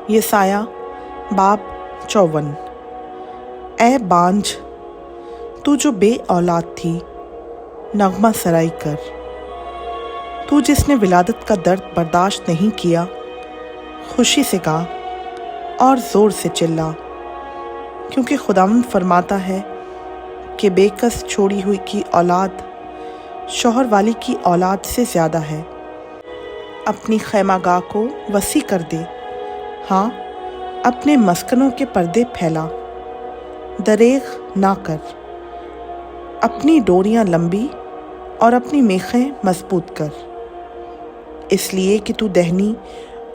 यसाया बाब 54। ए बांझ, तू जो बे औलाद थी, नगमा सराई कर। तू जिसने विलादत का दर्द बर्दाश्त नहीं किया, खुशी से गा और ज़ोर से चिल्ला, क्योंकि खुदावंद फरमाता है कि बेकस छोड़ी हुई की औलाद शौहर वाली की औलाद से ज़्यादा है। अपनी खैमागाह को वसी कर दे, हाँ, अपने मस्कनों के पर्दे फैला, दरेग ना कर। अपनी डोरियां लंबी और अपनी मेखें मजबूत कर, इसलिए कि तू दहनी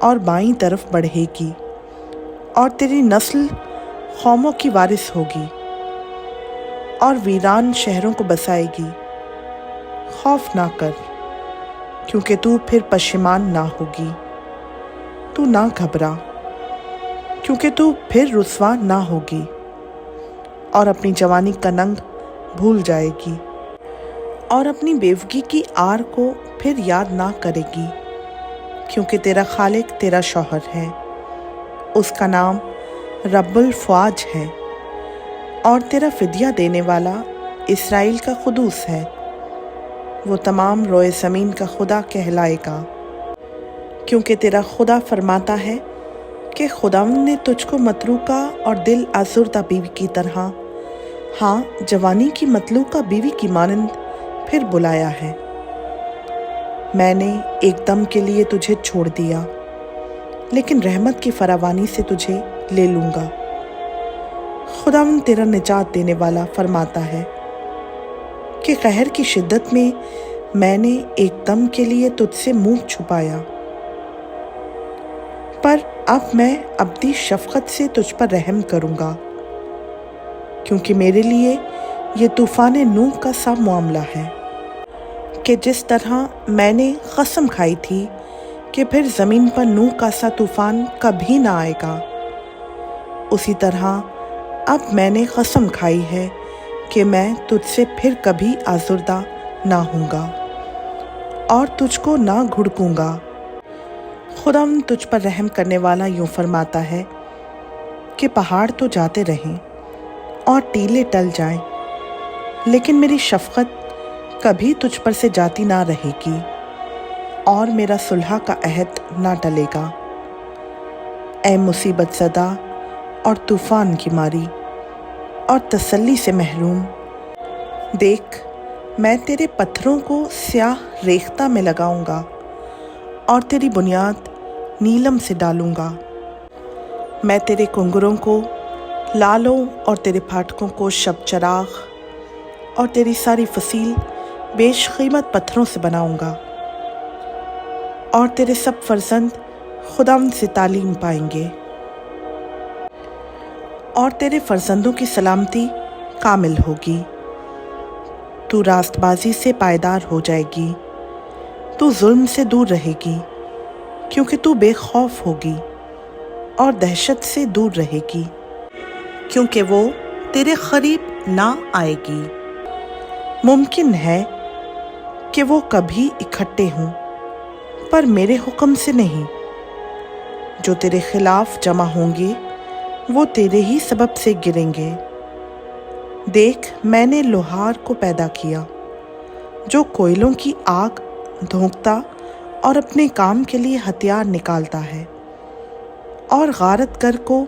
और बाईं तरफ बढ़ेगी और तेरी नस्ल कौमों की वारिस होगी और वीरान शहरों को बसाएगी। खौफ ना कर, क्योंकि तू फिर पशेमान ना होगी। तू ना घबरा, क्योंकि तू फिर रुसवा ना होगी और अपनी जवानी का नंग भूल जाएगी और अपनी बेवगी की आर को फिर याद ना करेगी, क्योंकि तेरा खालिक तेरा शौहर है, उसका नाम रब्बुल फ़वाज है, और तेरा फिदिया देने वाला इस्राएल का खुदूस है। वो तमाम रोए ज़मीन का खुदा कहलाएगा, क्योंकि तेरा खुदा फरमाता है कि खुदावंद ने तुझको मतरूका और दिल आज़ुर्दा बीवी की तरह, हाँ, जवानी की मतलूका बीवी की मानंद फिर बुलाया है। मैंने एक दम के लिए तुझे छोड़ दिया, लेकिन रहमत की फरावानी से तुझे ले लूँगा। खुदावंद तेरा निजात देने वाला फरमाता है कि कहर की शिद्दत में मैंने एक दम के लिए तुझसे मुंह छुपाया, पर अब मैं अब्दी शफ़क़त से तुझ पर रहम करूँगा, क्योंकि मेरे लिए ये तूफ़ान नूह का सा मामला है कि जिस तरह मैंने कसम खाई थी कि फिर ज़मीन पर नूह का सा तूफ़ान कभी ना आएगा, उसी तरह अब मैंने कसम खाई है कि मैं तुझसे फिर कभी आज़ुर्दा ना हूँगा और तुझको ना घुड़कूँगा। खुदावंद तुझ पर रहम करने वाला यूँ फरमाता है कि पहाड़ तो जाते रहें और टीले टल जाएं, लेकिन मेरी शफ़क़त कभी तुझ पर से जाती ना रहेगी और मेरा सुलह का अहद ना टलेगा। ऐ मुसीबत ज़दा और तूफ़ान की मारी और तसल्ली से महरूम, देख, मैं तेरे पत्थरों को स्याह रेख्ता में लगाऊंगा और तेरी बुनियाद नीलम से डालूंगा। मैं तेरे कुंगरों को लालों और तेरे फाटकों को शब-चराग और तेरी सारी फसील बेशकीमत पत्थरों से बनाऊंगा, और तेरे सब फर्जंद खुदावंद से तालीम पाएंगे और तेरे फर्जंदों की सलामती कामिल होगी। तू रास्तबाजी से पायदार हो जाएगी, तू जुल्म से दूर रहेगी, क्योंकि तू बेखौफ होगी और दहशत से दूर रहेगी, क्योंकि वो तेरे करीब ना आएगी। मुमकिन है कि वो कभी इकट्ठे हों, पर मेरे हुक्म से नहीं। जो तेरे खिलाफ जमा होंगे वो तेरे ही सबब से गिरेंगे। देख, मैंने लोहार को पैदा किया जो कोयलों की आग धोंकता और अपने काम के लिए हथियार निकालता है, और गारतगर को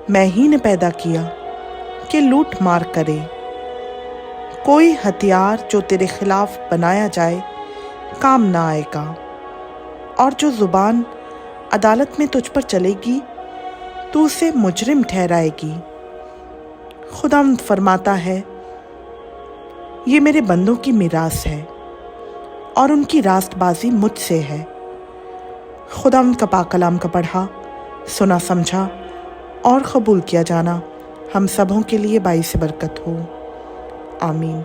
मैं ही ने पैदा किया कि लूट मार करे। कोई हथियार जो तेरे खिलाफ बनाया जाए काम ना आएगा, और जो ज़ुबान अदालत में तुझ पर चलेगी तू उसे मुजरिम ठहराएगी। खुदावंद फरमाता है, ये मेरे बंदों की मीरास है और उनकी रास्तबाजी मुझसे है। खुदावंद का पाक कलाम का पढ़ा, सुना, समझा और कबूल किया जाना हम सबों के लिए बाइस बरकत हो। आमीन।